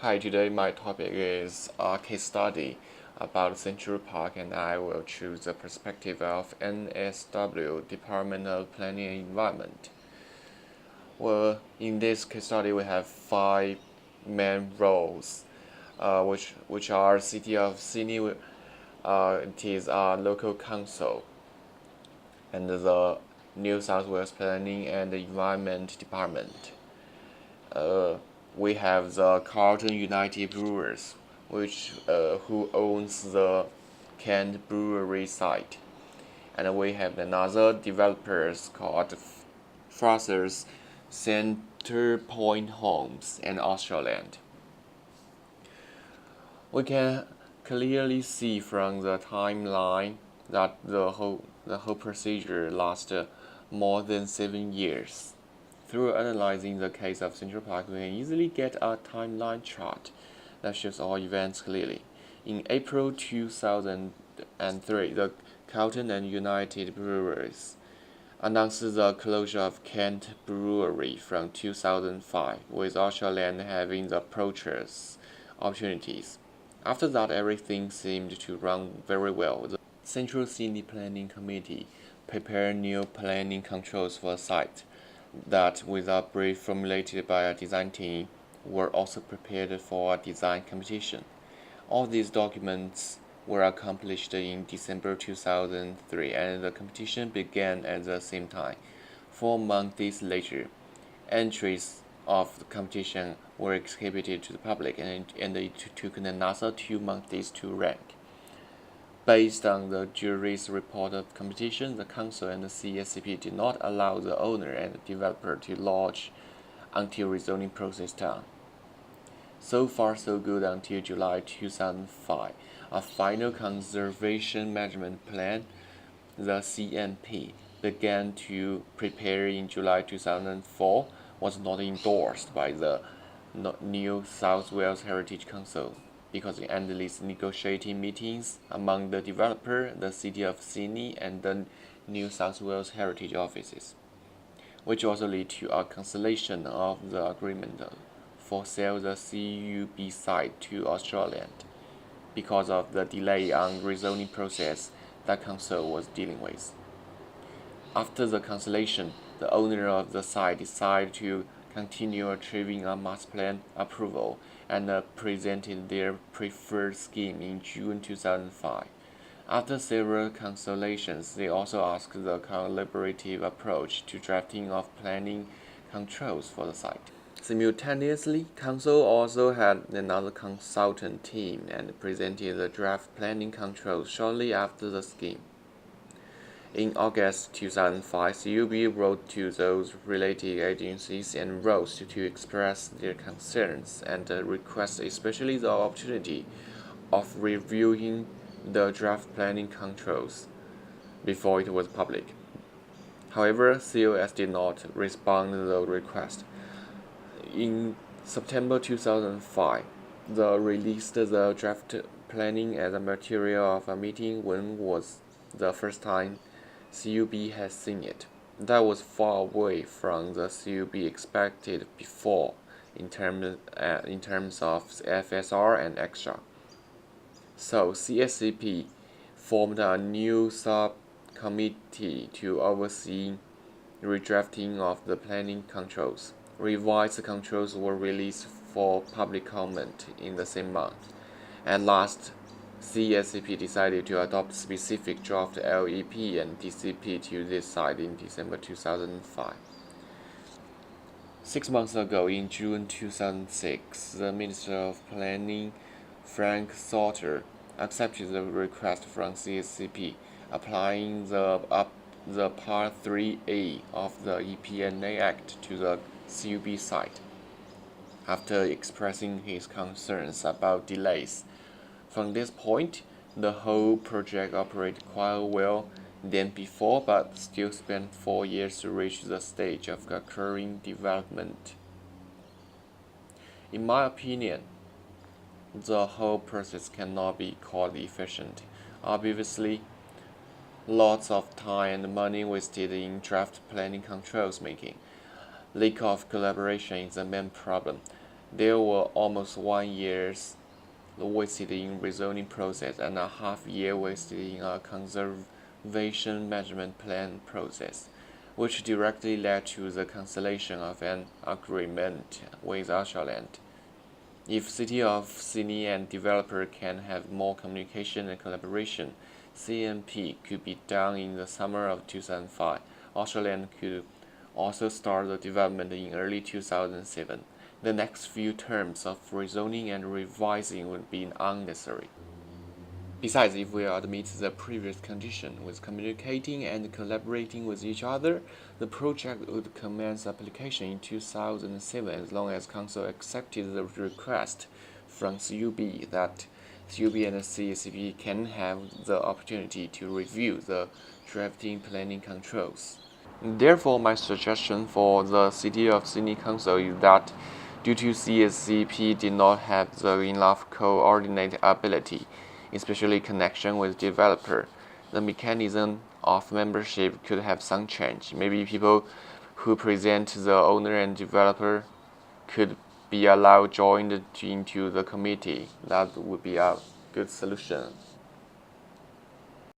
Hi, today my topic is a case study about Central Park, and I will choose the perspective of NSW, Department of Planning and Environment. Well, in this case study, we have five main roles, which are City of Sydney, it is a local council, and the New South Wales Planning and Environment Department. We have the Carlton United Brewers, who owns the Kent Brewery site, and we have another developers called Fraser's Center Point Homes and Australiland. We can clearly see from the timeline that the whole procedure lasted more than 7 years. Through analyzing the case of Central Park, we can easily get a timeline chart that shows all events clearly. In April 2003, the Carlton and United Breweries announced the closure of Kent Brewery from 2005, with Australiland having the purchase opportunities. After that, everything seemed to run very well. The Central Sydney Planning Committee prepared new planning controls for the site that, with a brief formulated by a design team, were also prepared for a design competition. All these documents were accomplished in December 2003, and the competition began at the same time. 4 months later, entries of the competition were exhibited to the public, and it took another 2 months to rank. Based on the jury's report of competition, the council and the CSCP did not allow the owner and the developer to lodge until rezoning process done. So far so good until July 2005. A final conservation management plan, the CMP, began to prepare in July 2004, was not endorsed by the New South Wales Heritage Council because of endless negotiating meetings among the developer, the City of Sydney, and the New South Wales Heritage offices, which also led to a cancellation of the agreement for sale the CUB site to Australiland because of the delay on rezoning process that council was dealing with. After the cancellation, the owner of the site decided to continue achieving a master plan approval and presented their preferred scheme in June 2005. After several cancellations, they also asked the collaborative approach to drafting of planning controls for the site. Simultaneously, Council also had another consultant team and presented the draft planning controls shortly after the scheme. In August 2005, CUB wrote to those related agencies and wrote to express their concerns and request especially the opportunity of reviewing the draft planning controls before it was public. However, COS did not respond to the request. In September 2005, the released the draft planning as a material of a meeting when was the first time CUB has seen it. That was far away from the CUB expected before in terms of FSR and extra. So CSCP formed a new subcommittee to oversee redrafting of the planning controls. Revised controls were released for public comment in the same month. At last, CSCP decided to adopt specific draft LEP and DCP to this site in December 2005. 6 months ago, in June 2006, the Minister of Planning, Frank Salter, accepted the request from CSCP, applying the Part 3A of the EPNA Act to the CUB site. After expressing his concerns about delays, from this point, the whole project operated quite well than before, but still spent 4 years to reach the stage of occurring development. In my opinion, the whole process cannot be called efficient. Obviously, lots of time and money wasted in draft planning controls making. Lack of collaboration is the main problem. There were almost 1 year wasted in rezoning process and a half-year wasted in a conservation management plan process, which directly led to the cancellation of an agreement with Ashland. If City of Sydney and developer can have more communication and collaboration, CMP could be done in the summer of 2005. Ashland could also start the development in early 2007. The next few terms of rezoning and revising would be unnecessary. Besides, if we admit the previous condition with communicating and collaborating with each other, the project would commence application in 2007 as long as Council accepted the request from CUB that CUB and CACP can have the opportunity to review the drafting planning controls. Therefore, my suggestion for the City of Sydney Council is that due to CACP did not have the enough coordinate ability, especially connection with developer, the mechanism of membership could have some change. Maybe people who present the owner and developer could be allowed joined into the committee. That would be a good solution.